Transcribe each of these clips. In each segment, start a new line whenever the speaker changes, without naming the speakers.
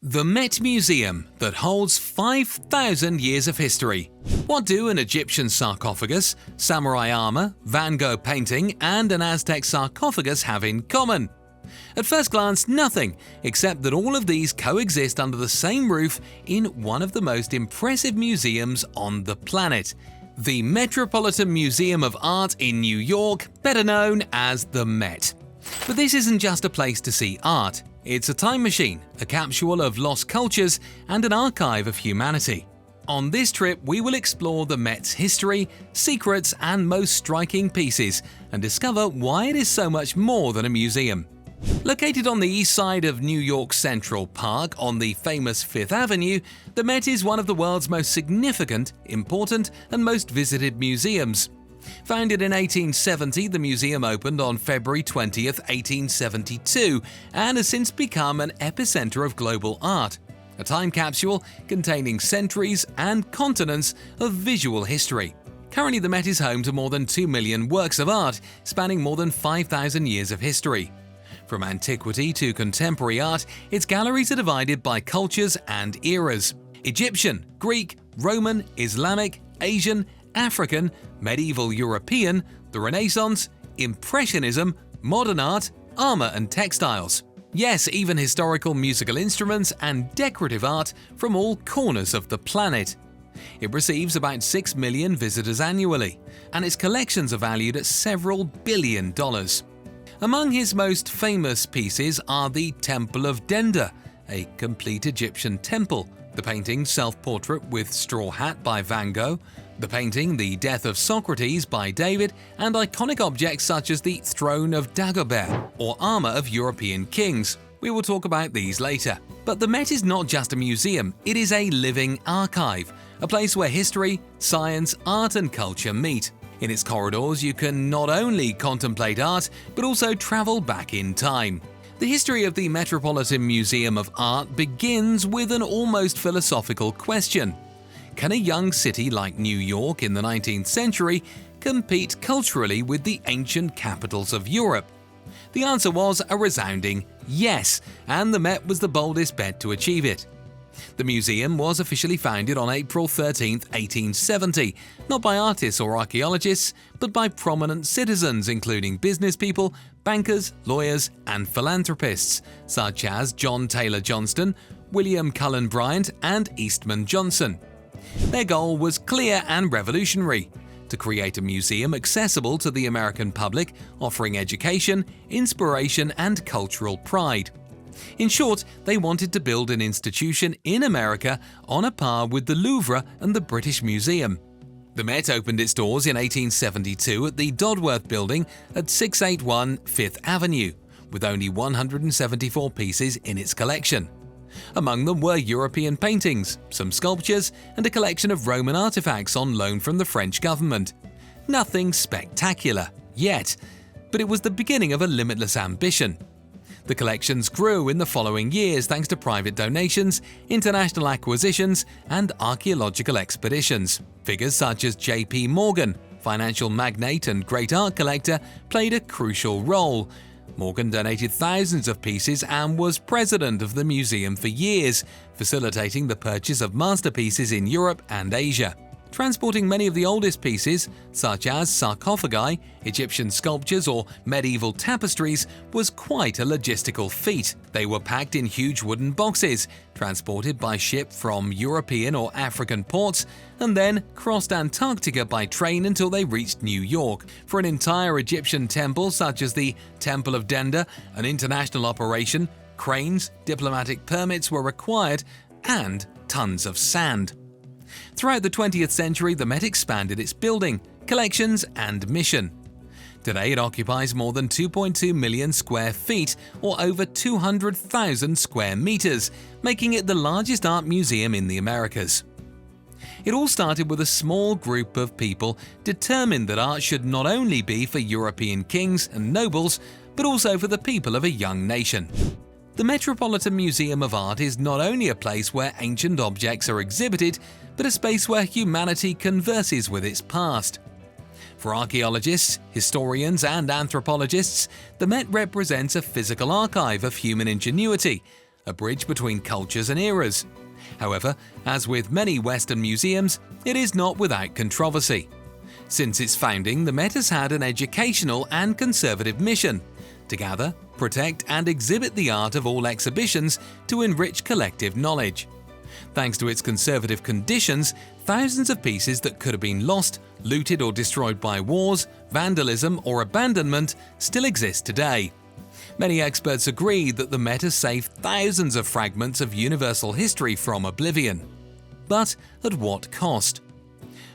The Met Museum that holds 5,000 years of history. What do an Egyptian sarcophagus, samurai armor, Van Gogh painting, and an Aztec sarcophagus have in common? At first glance, nothing, except that all of these coexist under the same roof in one of the most impressive museums on the planet, the Metropolitan Museum of Art in New York, better known as the Met. But this isn't just a place to see art. It's a time machine, a capsule of lost cultures, and an archive of humanity. On this trip, we will explore the Met's history, secrets, and most striking pieces, and discover why it is so much more than a museum. Located on the east side of New York Central Park on the famous Fifth Avenue, the Met is one of the world's most significant, important, and most visited museums. Founded in 1870, the museum opened on February 20, 1872, and has since become an epicenter of global art, a time capsule containing centuries and continents of visual history. Currently, the Met is home to more than 2 million works of art spanning more than 5,000 years of history. From antiquity to contemporary art, its galleries are divided by cultures and eras: Egyptian, Greek, Roman, Islamic, Asian, African, medieval European, the Renaissance, Impressionism, modern art, armor and textiles. Yes, even historical musical instruments and decorative art from all corners of the planet. It receives about 6 million visitors annually, and its collections are valued at several $billion. Among his most famous pieces are the Temple of Dender, a complete Egyptian temple, the painting Self-Portrait with Straw Hat by Van Gogh, the painting The Death of Socrates by David, and iconic objects such as the Throne of Dagobert or armor of European kings. We will talk about these later. But the Met is not just a museum, it is a living archive, a place where history, science, art and culture meet. In its corridors, you can not only contemplate art, but also travel back in time. The history of the Metropolitan Museum of Art begins with an almost philosophical question. Can a young city like New York in the 19th century compete culturally with the ancient capitals of Europe? The answer was a resounding yes, and the Met was the boldest bet to achieve it. The museum was officially founded on April 13, 1870, not by artists or archaeologists, but by prominent citizens including business people, bankers, lawyers, and philanthropists, such as John Taylor Johnston, William Cullen Bryant, and Eastman Johnson. Their goal was clear and revolutionary: to create a museum accessible to the American public, offering education, inspiration, and cultural pride. In short, they wanted to build an institution in America on a par with the Louvre and the British Museum. The Met opened its doors in 1872 at the Dodworth Building at 681 Fifth Avenue, with only 174 pieces in its collection. Among them were European paintings, some sculptures, and a collection of Roman artifacts on loan from the French government. Nothing spectacular yet, but it was the beginning of a limitless ambition. The collections grew in the following years thanks to private donations, international acquisitions, and archaeological expeditions. Figures such as J.P. Morgan, financial magnate and great art collector, played a crucial role. Morgan donated thousands of pieces and was president of the museum for years, facilitating the purchase of masterpieces in Europe and Asia. Transporting many of the oldest pieces, such as sarcophagi, Egyptian sculptures, or medieval tapestries, was quite a logistical feat. They were packed in huge wooden boxes, transported by ship from European or African ports, and then crossed Antarctica by train until they reached New York. For an entire Egyptian temple, such as the Temple of Dender, an international operation, cranes, diplomatic permits were required, and tons of sand. Throughout the 20th century, the Met expanded its building, collections, and mission. Today, it occupies more than 2.2 million square feet, or over 200,000 square meters, making it the largest art museum in the Americas. It all started with a small group of people determined that art should not only be for European kings and nobles, but also for the people of a young nation. The Metropolitan Museum of Art is not only a place where ancient objects are exhibited, but a space where humanity converses with its past. For archaeologists, historians, and anthropologists, the Met represents a physical archive of human ingenuity, a bridge between cultures and eras. However, as with many Western museums, it is not without controversy. Since its founding, the Met has had an educational and conservative mission: to gather, protect, and exhibit the art of all exhibitions to enrich collective knowledge. Thanks to its conservative conditions, thousands of pieces that could have been lost, looted, or destroyed by wars, vandalism, or abandonment still exist today. Many experts agree that the Met has saved thousands of fragments of universal history from oblivion. But at what cost?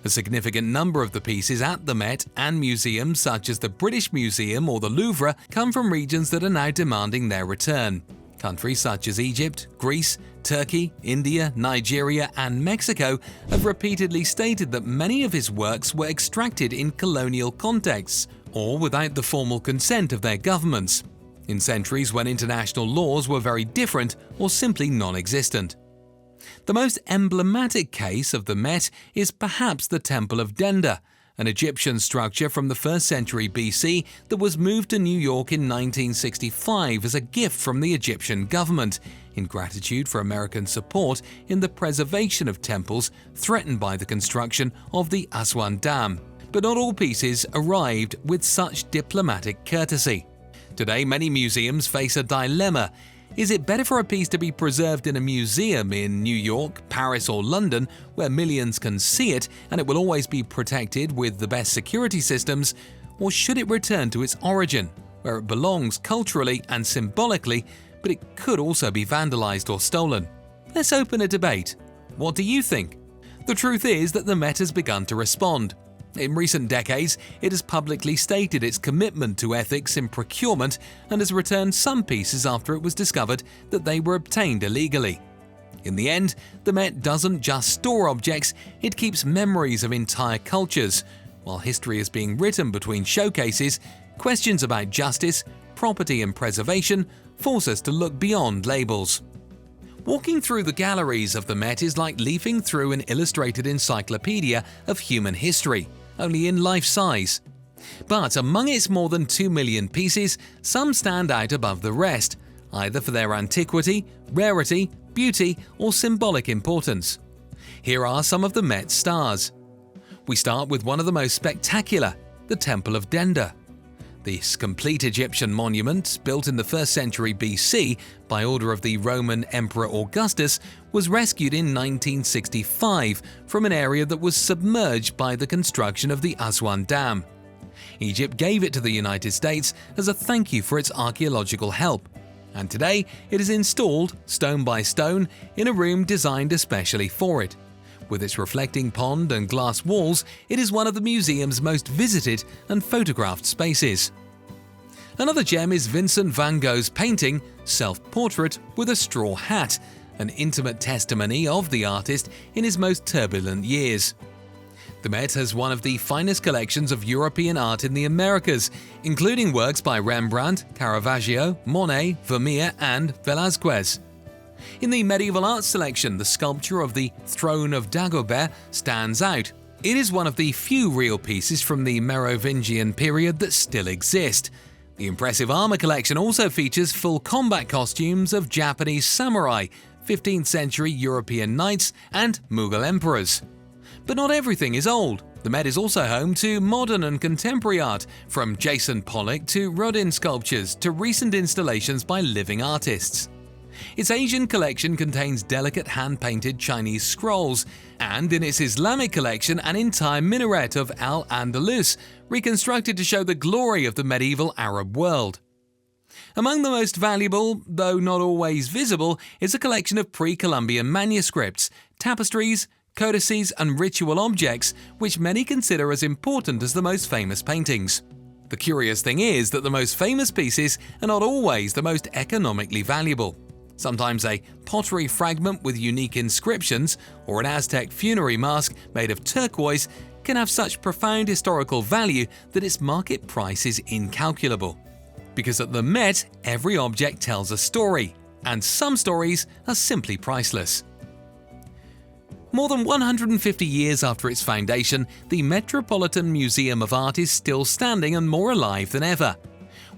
A significant number of the pieces at the Met and museums such as the British Museum or the Louvre come from regions that are now demanding their return. Countries such as Egypt, Greece, Turkey, India, Nigeria, and Mexico have repeatedly stated that many of his works were extracted in colonial contexts or without the formal consent of their governments, in centuries when international laws were very different or simply non-existent. The most emblematic case of the Met is perhaps the Temple of Denda, an Egyptian structure from the 1st century BC that was moved to New York in 1965 as a gift from the Egyptian government, in gratitude for American support in the preservation of temples threatened by the construction of the Aswan Dam. But not all pieces arrived with such diplomatic courtesy. Today, many museums face a dilemma. Is it better for a piece to be preserved in a museum in New York, Paris, or London, where millions can see it and it will always be protected with the best security systems, or should it return to its origin, where it belongs culturally and symbolically, but it could also be vandalized or stolen? Let's open a debate. What do you think? The truth is that the Met has begun to respond. In recent decades, it has publicly stated its commitment to ethics in procurement and has returned some pieces after it was discovered that they were obtained illegally. In the end, the Met doesn't just store objects, it keeps memories of entire cultures. While history is being written between showcases, questions about justice, property, and preservation force us to look beyond labels. Walking through the galleries of the Met is like leafing through an illustrated encyclopedia of human history, only in life size. But among its more than 2 million pieces, some stand out above the rest, either for their antiquity, rarity, beauty, or symbolic importance. Here are some of the Met's stars. We start with one of the most spectacular, the Temple of Denda. This complete Egyptian monument, built in the 1st century BC by order of the Roman Emperor Augustus, was rescued in 1965 from an area that was submerged by the construction of the Aswan Dam. Egypt gave it to the United States as a thank you for its archaeological help, and today it is installed, stone by stone, in a room designed especially for it. With its reflecting pond and glass walls, it is one of the museum's most visited and photographed spaces. Another gem is Vincent van Gogh's painting, Self-Portrait with a Straw Hat, an intimate testimony of the artist in his most turbulent years. The Met has one of the finest collections of European art in the Americas, including works by Rembrandt, Caravaggio, Monet, Vermeer, and Velázquez. In the medieval art selection, the sculpture of the Throne of Dagobert stands out. It is one of the few real pieces from the Merovingian period that still exist. The impressive armor collection also features full combat costumes of Japanese samurai, 15th century European knights, and Mughal emperors. But not everything is old. The Met is also home to modern and contemporary art, from Jason Pollock to Rodin sculptures to recent installations by living artists. Its Asian collection contains delicate hand-painted Chinese scrolls, and in its Islamic collection an entire minaret of Al-Andalus, reconstructed to show the glory of the medieval Arab world. Among the most valuable, though not always visible, is a collection of pre-Columbian manuscripts, tapestries, codices, and ritual objects, which many consider as important as the most famous paintings. The curious thing is that the most famous pieces are not always the most economically valuable. Sometimes a pottery fragment with unique inscriptions or an Aztec funerary mask made of turquoise can have such profound historical value that its market price is incalculable. Because at the Met, every object tells a story, and some stories are simply priceless. More than 150 years after its foundation, the Metropolitan Museum of Art is still standing and more alive than ever.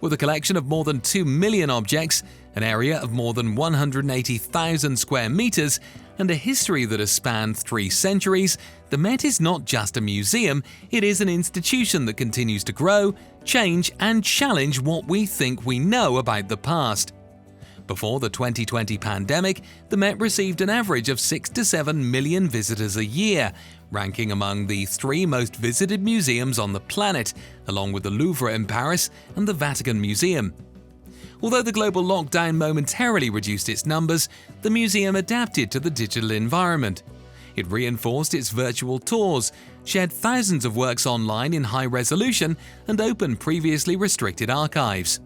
With a collection of more than 2 million objects, an area of more than 180,000 square meters, and a history that has spanned 3 centuries, the Met is not just a museum, it is an institution that continues to grow, change, and challenge what we think we know about the past. Before the 2020 pandemic, the Met received an average of 6 to 7 million visitors a year, ranking among the 3 most visited museums on the planet, along with the Louvre in Paris and the Vatican Museum. Although the global lockdown momentarily reduced its numbers, the museum adapted to the digital environment. It reinforced its virtual tours, shared thousands of works online in high resolution, and opened previously restricted archives.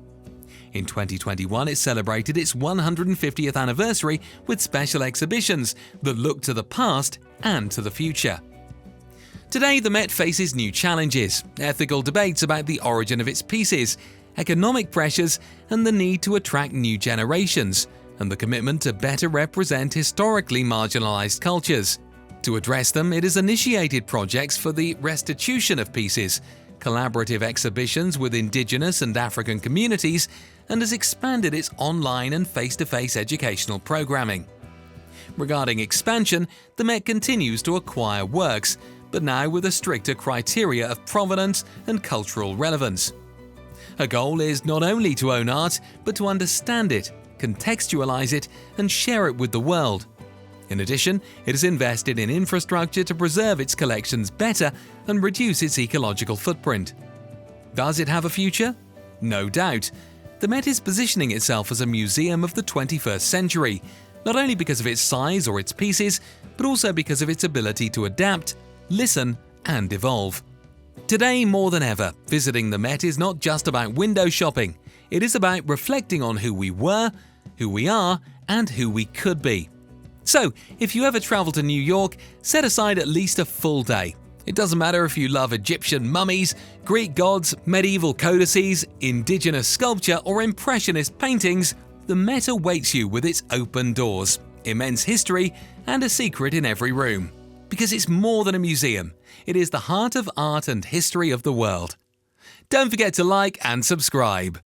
In 2021, it celebrated its 150th anniversary with special exhibitions that look to the past and to the future. Today, the Met faces new challenges, ethical debates about the origin of its pieces, economic pressures, and the need to attract new generations, and the commitment to better represent historically marginalized cultures. To address them, it has initiated projects for the restitution of pieces, collaborative exhibitions with Indigenous and African communities, and has expanded its online and face-to-face educational programming. Regarding expansion, the Met continues to acquire works, but now with a stricter criteria of provenance and cultural relevance. Her goal is not only to own art, but to understand it, contextualize it, and share it with the world. In addition, it has invested in infrastructure to preserve its collections better and reduce its ecological footprint. Does it have a future? No doubt. The Met is positioning itself as a museum of the 21st century, not only because of its size or its pieces, but also because of its ability to adapt, listen, and evolve. Today, more than ever, visiting the Met is not just about window shopping. It is about reflecting on who we were, who we are, and who we could be. So, if you ever travel to New York, set aside at least a full day. It doesn't matter if you love Egyptian mummies, Greek gods, medieval codices, indigenous sculpture, or impressionist paintings, the Met awaits you with its open doors, immense history, and a secret in every room. Because it's more than a museum, it is the heart of art and history of the world. Don't forget to like and subscribe.